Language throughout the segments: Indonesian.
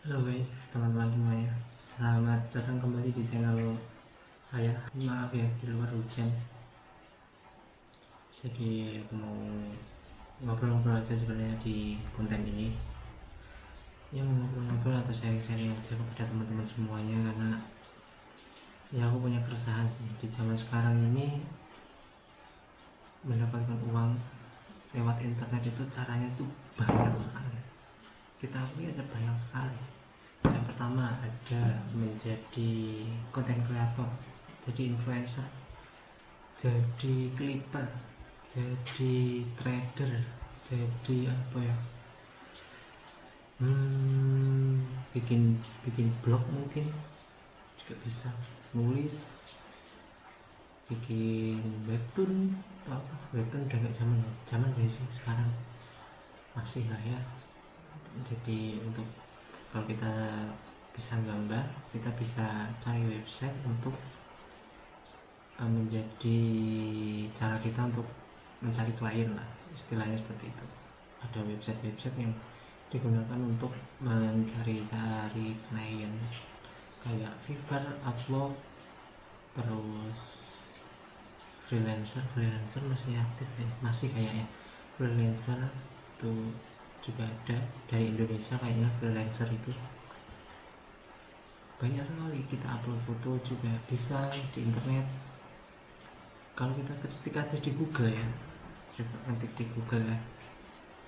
Halo guys, teman-teman semuanya. Selamat datang kembali di channel saya. Maaf ya, di luar hujan. Jadi aku mau ngobrol-ngobrol aja sebenarnya di konten ini. Ya mau ngobrol-ngobrol atau sharing-sharing aja kepada teman-teman semuanya, karena ya aku punya keresahan sih di zaman sekarang ini. Mendapatkan uang lewat internet itu caranya tuh banyak sekali. Kita akui ada banyak sekali. Yang pertama ada menjadi content creator, jadi influencer, jadi clipper, jadi trader, jadi apa ya, bikin bikin blog mungkin juga bisa, nulis, bikin webtoon atau apa. Webtoon udah nggak zaman guys sih sekarang, masih lah ya. Jadi untuk kalau kita bisa gambar, kita bisa cari website untuk menjadi cara kita untuk mencari klien lah, istilahnya seperti itu. Ada website-website yang digunakan untuk mencari-cari klien kayak Fiverr, Upwork, terus freelancer masih aktif ya, masih kayaknya. Freelancer itu juga ada dari Indonesia kayaknya. Freelancer itu banyak sekali, kita upload foto juga bisa di internet. Kalau kita ketika ada di Google ya, coba ketik di Google ya,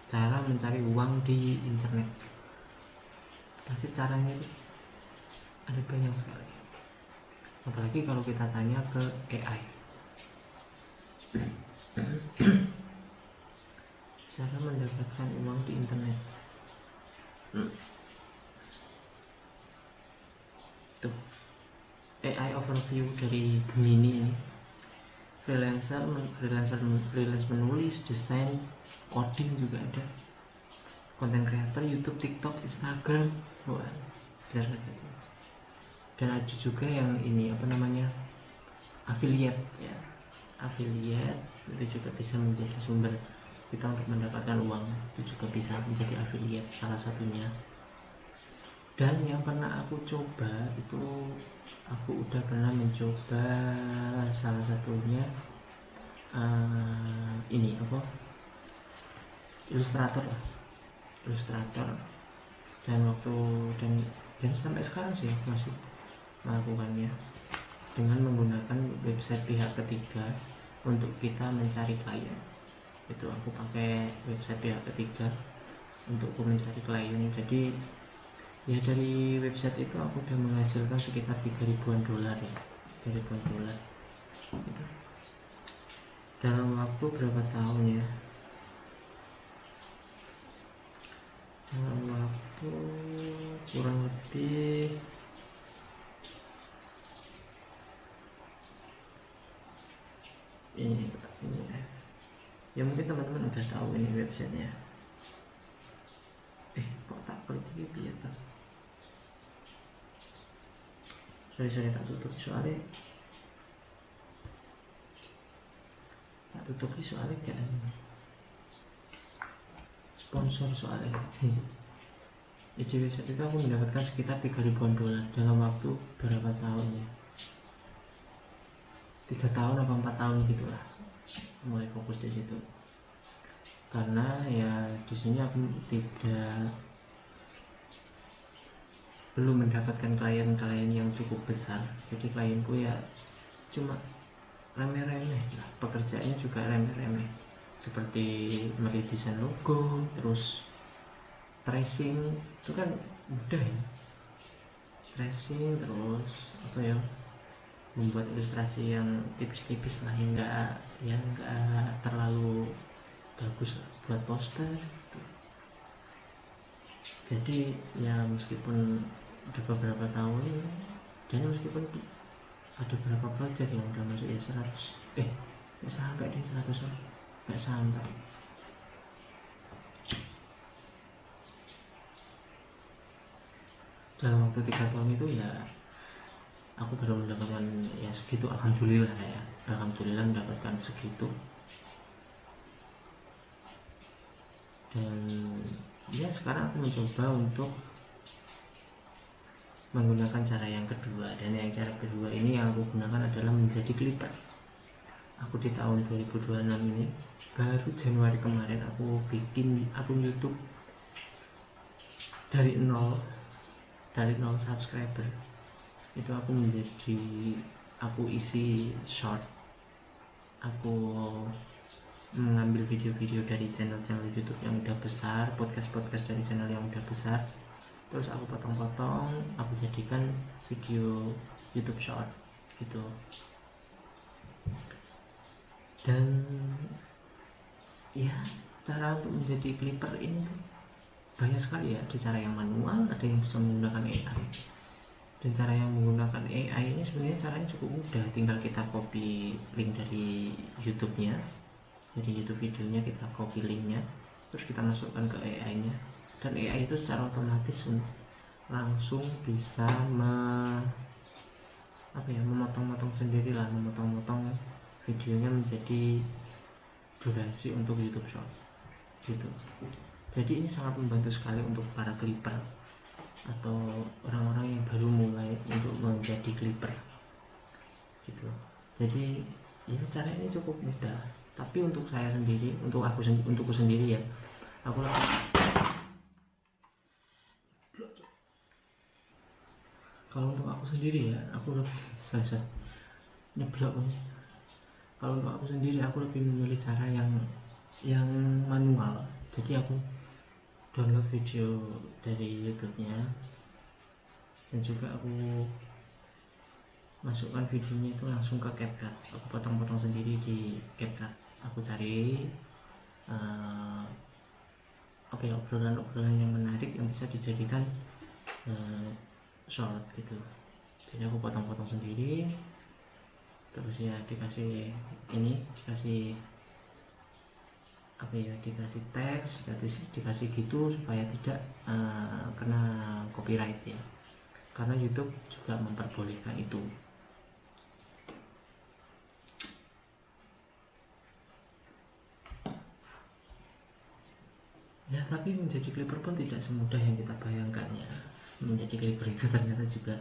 cara mencari uang di internet, pasti caranya itu ada banyak sekali. Apalagi kalau kita tanya ke AI, cara mendapatkan uang di internet. Tuh, AI overview dari Gemini ini. Freelance menulis, desain, coding juga ada. Content creator, YouTube, TikTok, Instagram, wah, dan ada juga yang ini apa namanya, affiliate ya. Affiliate itu juga bisa menjadi sumber kita untuk mendapatkan uang, itu juga bisa menjadi affiliate salah satunya. Dan yang pernah aku coba itu, aku udah pernah mencoba salah satunya ini apa, ilustrator lah, ilustrator. Dan waktu dan sampai sekarang sih aku masih melakukannya dengan menggunakan website pihak ketiga untuk kita mencari klien. Itu aku pakai website pihak ketiga untuk mencari klien. Jadi ya dari website itu aku udah menghasilkan sekitar 3.000-an dolar ya, 3.000-an dolar itu dalam waktu berapa tahun ya, dalam waktu kurang lebih ini ya, mungkin teman-teman udah tahu ini websitenya. Kok tak klik gitu ya, sorry tak tutup soalnya kan sponsor soalnya. Di website itu aku mendapatkan sekitar 3.000-an dolar dalam waktu berapa tahun ya, 3 tahun atau 4 tahun gitulah, mulai fokus di situ. Karena ya di sini aku belum mendapatkan klien-klien yang cukup besar, jadi klienku ya cuma remeh-remeh lah, pekerjaannya juga remeh-remeh, seperti meredesain logo, terus tracing, itu kan mudah ya, tracing, terus apa ya, membuat ilustrasi yang tipis-tipis lah, yang enggak terlalu bagus buat poster. Jadi ya meskipun udah beberapa tahun, jadi meskipun ada beberapa project yang udah masuk ya 100, nggak sampai deh 100, nggak sampai. Dalam waktu 3 tahun itu ya aku baru mendapatkan ya segitu, alhamdulillah ya, alhamdulillah mendapatkan segitu. Dan ya sekarang aku mencoba untuk menggunakan cara yang kedua, dan yang cara kedua ini yang aku gunakan adalah menjadi clipper. Aku di tahun 2026 ini baru Januari kemarin aku bikin akun YouTube dari nol subscriber. Itu aku isi short, aku mengambil video-video dari channel-channel YouTube yang udah besar, podcast dari channel yang udah besar, terus aku potong-potong, aku jadikan video YouTube short gitu. Dan ya, cara untuk menjadi clipper ini banyak sekali ya. Ada cara yang manual, ada yang bisa menggunakan AI. Dan cara yang menggunakan AI ini sebenarnya caranya cukup mudah, tinggal kita copy link dari YouTube-nya, jadi YouTube videonya kita copy linknya, terus kita masukkan ke AI-nya, dan AI itu secara otomatis langsung bisa memotong-motong sendiri lah, memotong-motong videonya menjadi durasi untuk YouTube Short gitu. Jadi ini sangat membantu sekali untuk para clipper atau orang-orang yang baru mulai untuk menjadi clipper gitu. Jadi ya, cara ini cukup mudah, tapi untuk saya sendiri, untukku sendiri ya, aku kalau untuk aku sendiri ya, aku lebih nyeblok. Kalau untuk aku sendiri, aku lebih memilih cara yang manual. Jadi aku download video dari YouTube-nya, dan juga aku masukkan videonya itu langsung ke CapCut. Aku potong-potong sendiri di CapCut. Aku cari obrolan-obrolan yang menarik yang bisa dijadikan short gitu. Jadi aku potong-potong sendiri, terus ya dikasih teks, dikasih gitu supaya tidak kena copyright ya, karena YouTube juga memperbolehkan itu. Ya, tapi menjadi clipper pun tidak semudah yang kita bayangkan ya. Menjadi clipper itu ternyata juga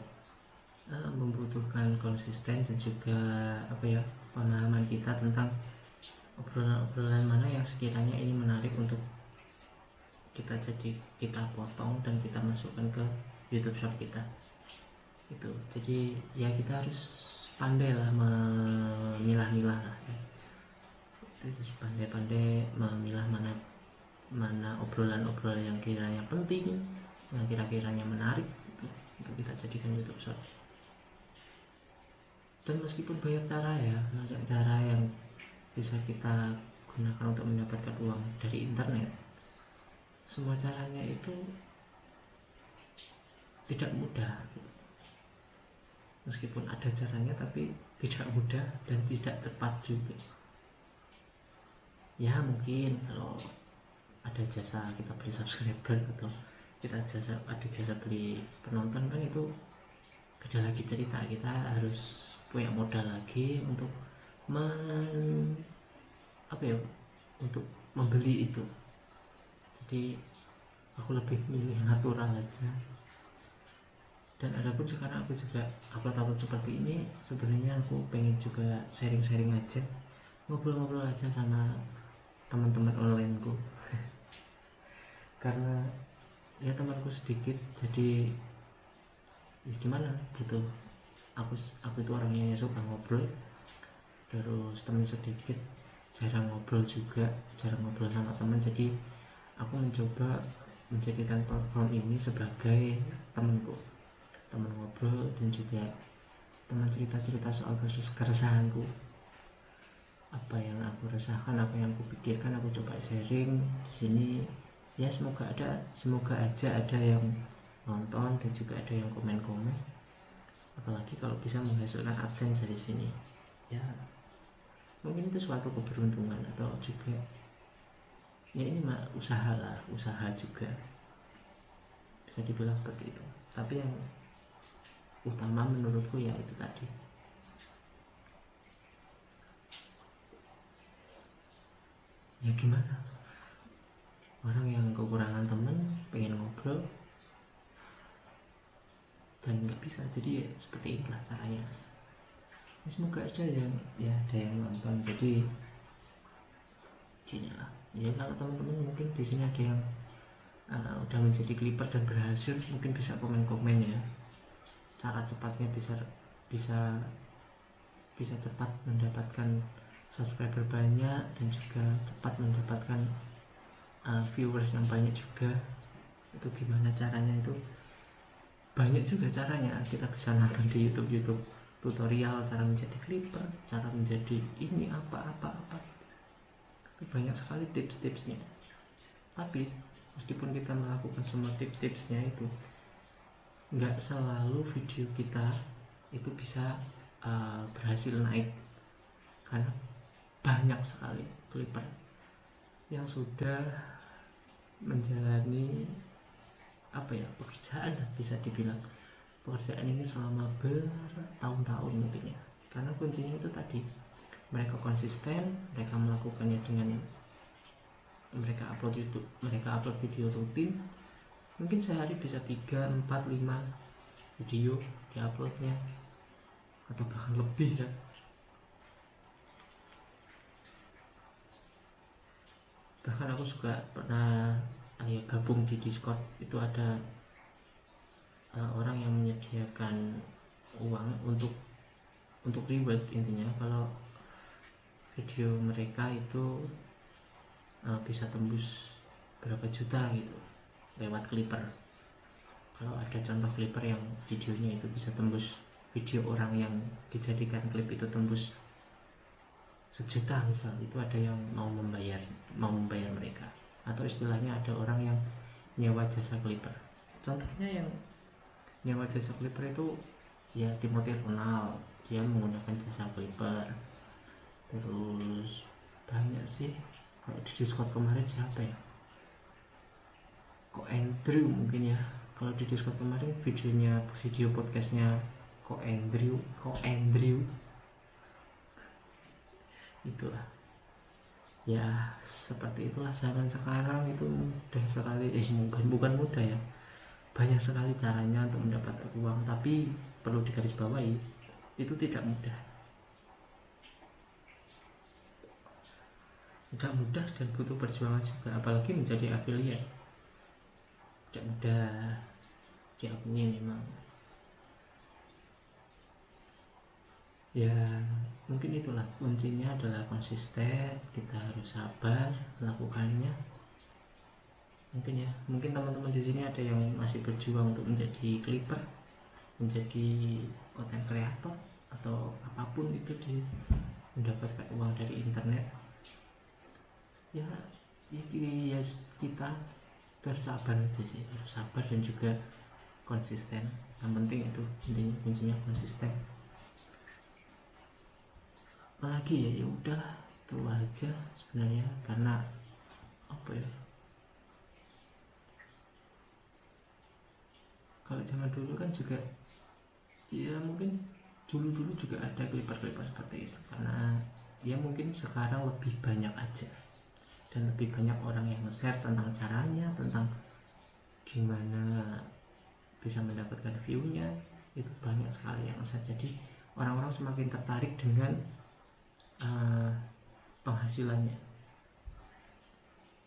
membutuhkan konsisten dan juga pemahaman kita tentang obrolan mana yang sekiranya ini menarik untuk kita potong dan kita masukkan ke YouTube Short kita itu. Jadi ya, kita harus pandai lah memilah-milah lah ya. Terus pandai-pandai memilah mana obrolan-obrolan yang kiranya penting, yang kira-kiranya menarik untuk kita jadikan YouTube Short. Dan meskipun banyak cara yang bisa kita gunakan untuk mendapatkan uang dari internet, semua caranya itu tidak mudah. Meskipun ada caranya, tapi tidak mudah dan tidak cepat juga. Ya mungkin kalau ada jasa kita beli subscriber atau ada jasa beli penonton, kan itu beda lagi cerita. Kita harus punya modal lagi untuk untuk membeli itu. Jadi aku lebih milih natural aja. Dan adapun sekarang aku juga upload seperti ini, sebenarnya aku pengen juga sharing aja, ngobrol-ngobrol aja sama teman-teman onlineku. Karena ya temanku sedikit, jadi ya gimana gitu, aku itu orangnya suka ngobrol, terus teman sedikit, jarang ngobrol sama teman. Jadi aku mencoba menjadikan platform ini sebagai teman ngobrol, dan juga teman cerita soal keresahanku, apa yang aku rasakan, apa yang aku pikirkan, aku coba sharing di sini ya. Semoga aja ada yang nonton dan juga ada yang komen, apalagi kalau bisa menghasilkan AdSense dari sini ya. Mungkin itu suatu keberuntungan, atau juga ya ini usaha juga, bisa dibilang seperti itu. Tapi yang utama menurutku ya itu tadi. Ya gimana, orang yang kekurangan temen pengen ngobrol dan bisa. Jadi ya seperti itulah caranya. Semoga aja yang ya ada yang nonton. Jadi gini lah ya, kalau teman-teman mungkin di sini ada yang udah menjadi clipper dan berhasil, mungkin bisa komen-komen ya, cara cepatnya bisa bisa bisa cepat mendapatkan subscriber banyak dan juga cepat mendapatkan viewers yang banyak juga. Itu gimana caranya? Itu banyak juga caranya. Kita bisa nonton di YouTube tutorial cara menjadi clipper, cara menjadi ini apa. Banyak sekali tips-tipsnya. Tapi meskipun kita melakukan semua tips-tipsnya itu, nggak selalu video kita itu bisa berhasil naik, karena banyak sekali clipper yang sudah menjalani pekerjaan, bisa dibilang pekerjaan ini selama bertahun-tahun mungkin ya. Karena kuncinya itu tadi, mereka konsisten, mereka melakukannya dengan mereka upload YouTube, mereka upload video rutin. Mungkin sehari bisa 3, 4, 5 video diuploadnya, atau bahkan lebih ya. Bahkan aku juga pernah gabung di Discord, itu ada orang yang menyediakan uang untuk reward. Intinya kalau video mereka itu bisa tembus berapa juta gitu lewat clipper. Kalau ada contoh clipper yang videonya itu bisa tembus, video orang yang dijadikan klip itu tembus 1 juta misal, itu ada yang mau membayar mereka. Atau istilahnya ada orang yang nyewa jasa clipper. Contohnya yang nyewa jasa clipper itu ya Timothy Ronald, dia menggunakan jasa clipper. Terus banyak sih, kalau di Discord kemarin siapa ya, kok Andrew mungkin ya. Kalau di Discord kemarin video podcastnya kok Andrew itulah ya. Seperti itulah zaman sekarang, itu mudah sekali, bukan mudah ya, banyak sekali caranya untuk mendapatkan uang. Tapi perlu digarisbawahi, itu tidak mudah dan butuh perjuangan juga. Apalagi menjadi affiliate tidak mudah, diakui memang ya. Mungkin itulah kuncinya, adalah konsisten. Kita harus sabar melakukannya. Mungkin teman-teman di sini ada yang masih berjuang untuk menjadi clipper, menjadi content creator, atau apapun itu, mendapatkan uang dari internet. Ya kita harus sabar aja sih, harus sabar dan juga konsisten. Yang penting itu kuncinya konsisten. Apalagi ya udahlah, itu aja sebenarnya. Karena kalau zaman dulu kan juga ya, mungkin dulu juga ada clipper seperti itu. Karena ya mungkin sekarang lebih banyak aja, dan lebih banyak orang yang nge-share tentang caranya, tentang gimana bisa mendapatkan view-nya. Itu banyak sekali yang nge-share. Jadi orang-orang semakin tertarik dengan penghasilannya,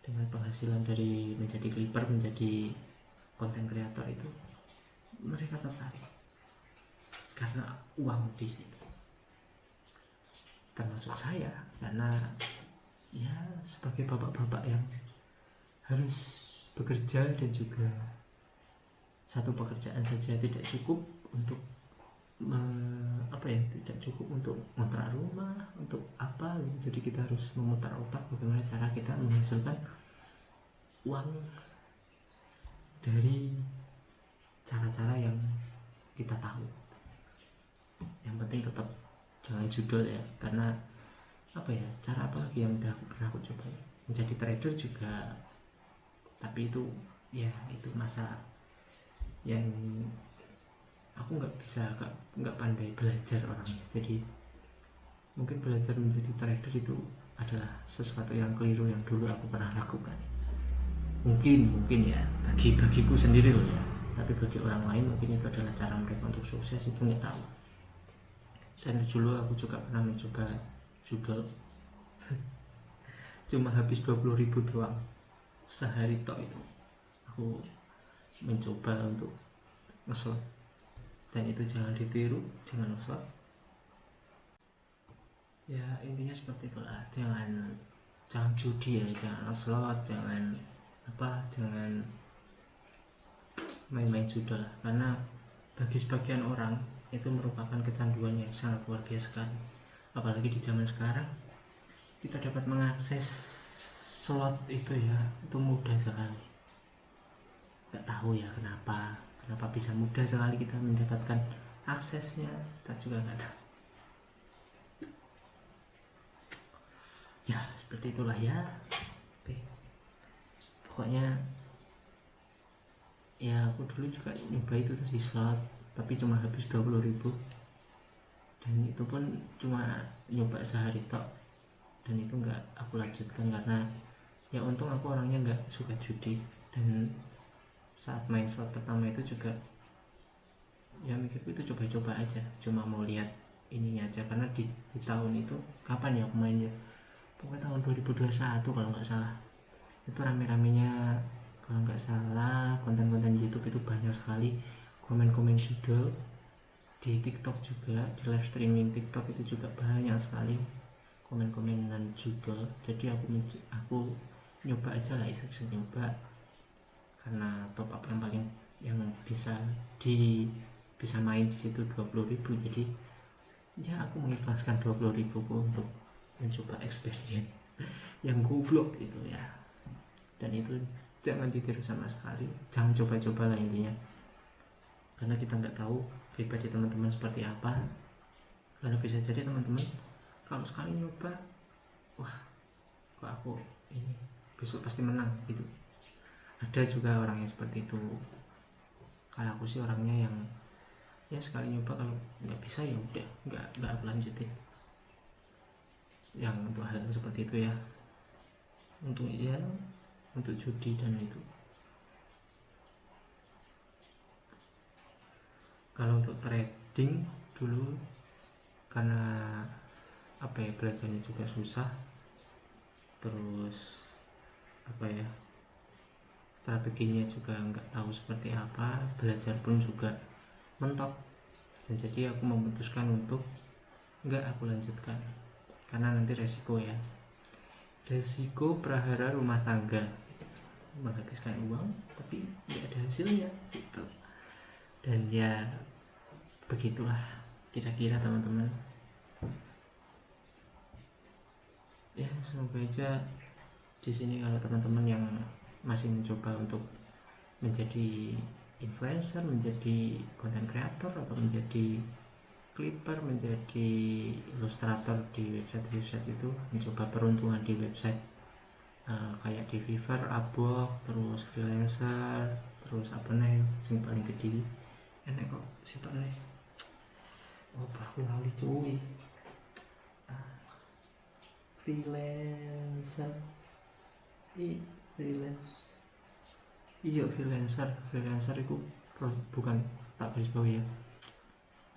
dengan penghasilan dari menjadi clipper, menjadi content creator. Itu mereka tertarik karena uang di situ. Termasuk saya, karena ya sebagai bapak-bapak yang harus bekerja, dan juga satu pekerjaan saja tidak cukup untuk tidak cukup untuk ngontrak rumah, untuk apa. Jadi kita harus memutar otak bagaimana cara kita menghasilkan uang dari cara-cara yang kita tahu. Yang penting tetap jangan judul ya, karena cara apa lagi yang udah pernah aku coba ya? Menjadi trader juga, tapi itu masa yang aku nggak pandai belajar orangnya. Jadi mungkin belajar menjadi trader itu adalah sesuatu yang keliru yang dulu aku pernah lakukan. Mungkin ya, bagiku sendiri loh ya, tapi bagi orang lain mungkin itu adalah cara mereka untuk sukses, itu nggak tahu. Dan dulu aku juga pernah mencoba judul cuma habis 20.000 doang sehari tok. Itu aku mencoba untuk ngeslot, dan itu jangan ditiru, jangan ngeslot ya, intinya seperti itulah. Jangan judi ya, jangan ngeslot, jangan main-main judul lah, karena bagi sebagian orang itu merupakan kecanduan yang sangat luar biasa sekali. Apalagi di zaman sekarang kita dapat mengakses slot itu ya, itu mudah sekali. Gak tahu ya kenapa bisa mudah sekali kita mendapatkan aksesnya, kita juga gak tahu. Ya seperti itulah ya. Oke. Pokoknya ya aku dulu juga nyoba itu tadi slot, tapi cuma habis 20.000, dan itu pun cuma nyoba sehari tok, dan itu nggak aku lanjutkan karena ya untung aku orangnya nggak suka judi. Dan saat main slot pertama itu juga ya mikirku itu coba-coba aja, cuma mau lihat ininya aja, karena di tahun itu kapan ya aku mainnya, pokoknya tahun 2021 kalau nggak salah. Itu rame-ramenya kalau nggak salah konten-konten YouTube itu banyak sekali komen-komen judul. Di TikTok juga, di live streaming TikTok itu juga banyak sekali komen-komenan judul. Jadi aku nyoba aja lah, iseng-iseng nyoba, karena top up yang paling yang bisa main di situ 20.000. Jadi ya aku mengikhlaskan 20.000 untuk mencoba experience yang goblok itu ya. Dan itu jangan ditiru sama sekali, jangan coba-coba lah intinya, karena kita nggak tahu pribadi teman-teman seperti apa. Karena bisa jadi teman-teman kalau sekali nyoba, wah kok aku ini besok pasti menang gitu. Ada juga orang yang seperti itu. Kalau aku sih orangnya yang ya sekali nyoba, kalau nggak bisa ya udah nggak aku lanjutin. Yang untuk hal seperti itu ya, untuk judi dan itu. Kalau untuk trading dulu, karena belajarnya juga susah, terus strateginya juga nggak tahu seperti apa, belajar pun juga mentok, dan jadi aku memutuskan untuk nggak aku lanjutkan, karena nanti resiko prahara rumah tangga, menghabiskan uang tapi nggak ada hasilnya gitu. Dan ya begitulah kira-kira teman-teman ya. Semoga aja di sini kalau teman-teman yang masih mencoba untuk menjadi influencer, menjadi content creator, atau menjadi clipper, menjadi ilustrator di website itu, mencoba peruntungan di website kayak di Fiverr, Upwork, terus freelancer, terus apa nih yang paling gede enak kok situ nih, aku lali cuy, freelancer freelancer itu bukan tak garis bawah ya,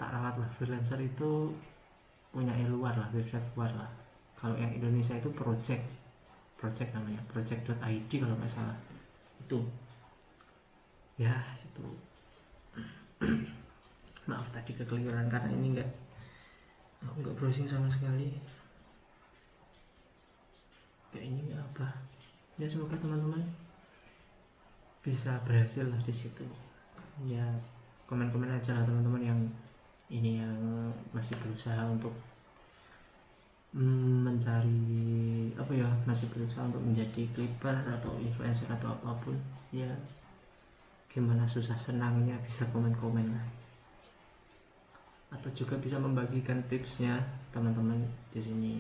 tak ralat lah. Freelancer itu punya luar lah, website luar lah. Kalau yang Indonesia itu project namanya, project.id kalau nggak salah itu ya. Itu maaf tadi kekeliruan, karena ini aku nggak browsing sama sekali kayak ini apa ya. Semoga teman-teman bisa berhasil lah di situ ya. Komen-komen aja lah teman-teman yang masih berusaha untuk mencari masih berusaha untuk menjadi clipper atau influencer atau apapun ya. Gimana susah senangnya bisa komen-komen lah, atau juga bisa membagikan tipsnya teman-teman di sini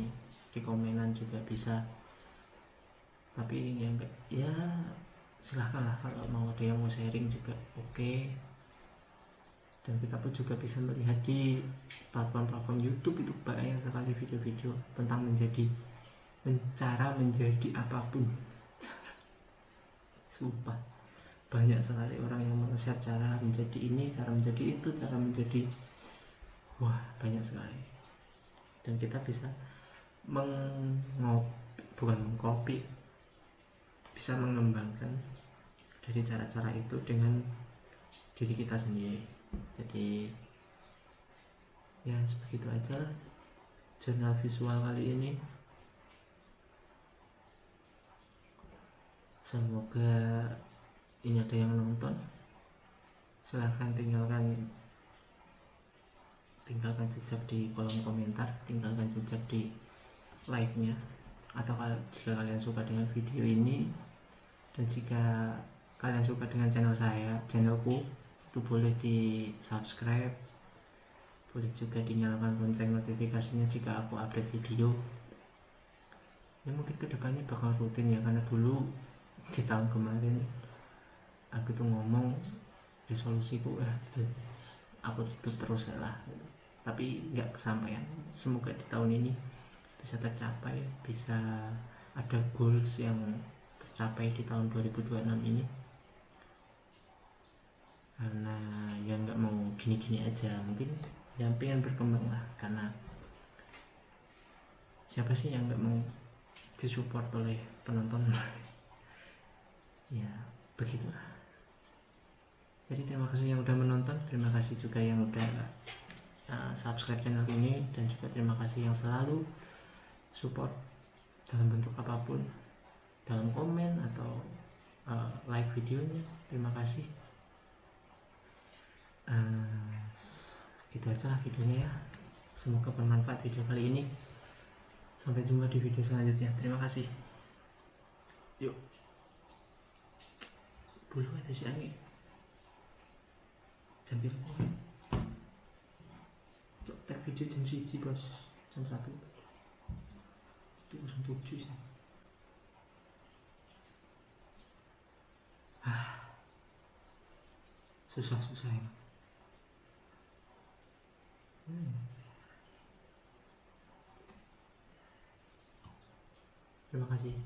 di komenan juga bisa. Tapi ya enggak ya, silahkan lah kalau mau ada yang mau sharing juga oke. Dan kita pun juga bisa melihat di platform YouTube itu banyak sekali video-video tentang cara menjadi apapun. Sumpah banyak sekali orang yang men-share cara menjadi ini, cara menjadi itu, cara menjadi, wah banyak sekali. Dan kita bisa bukan mengcopy, bisa mengembangkan dari cara-cara itu dengan diri kita sendiri. Jadi ya sebegitu aja jurnal visual kali ini. Semoga ini ada yang nonton. Silahkan tinggalkan jejak di kolom komentar, tinggalkan jejak di like-nya, atau jika kalian suka dengan video ini, dan jika kalian suka dengan channelku, itu boleh di subscribe, boleh juga dinyalakan lonceng notifikasinya jika aku update video. Ya mungkin kedepannya bakal rutin ya, karena dulu di tahun kemarin aku tuh ngomong resolusiku aku tutup terus lah, tapi nggak kesampaian. Semoga di tahun ini bisa tercapai, bisa ada goals yang tercapai di tahun 2026 ini, karena ya nggak mau gini-gini aja, mungkin yang pengen berkembang lah, karena siapa sih yang nggak mau disupport oleh penonton. Ya begitulah. Jadi terima kasih yang udah menonton, terima kasih juga yang udah subscribe channel ini, dan juga terima kasih yang selalu support dalam bentuk apapun, dalam komen atau like videonya. Terima kasih. Gitu aja lah videonya ya. Semoga bermanfaat video kali ini. Sampai jumpa di video selanjutnya. Terima kasih. Yuk. Bulu ada si Ani. Jam berapa? Tag video jam 1 bos, jam 1 itu 07 sih. Susah ya. Terima kasih.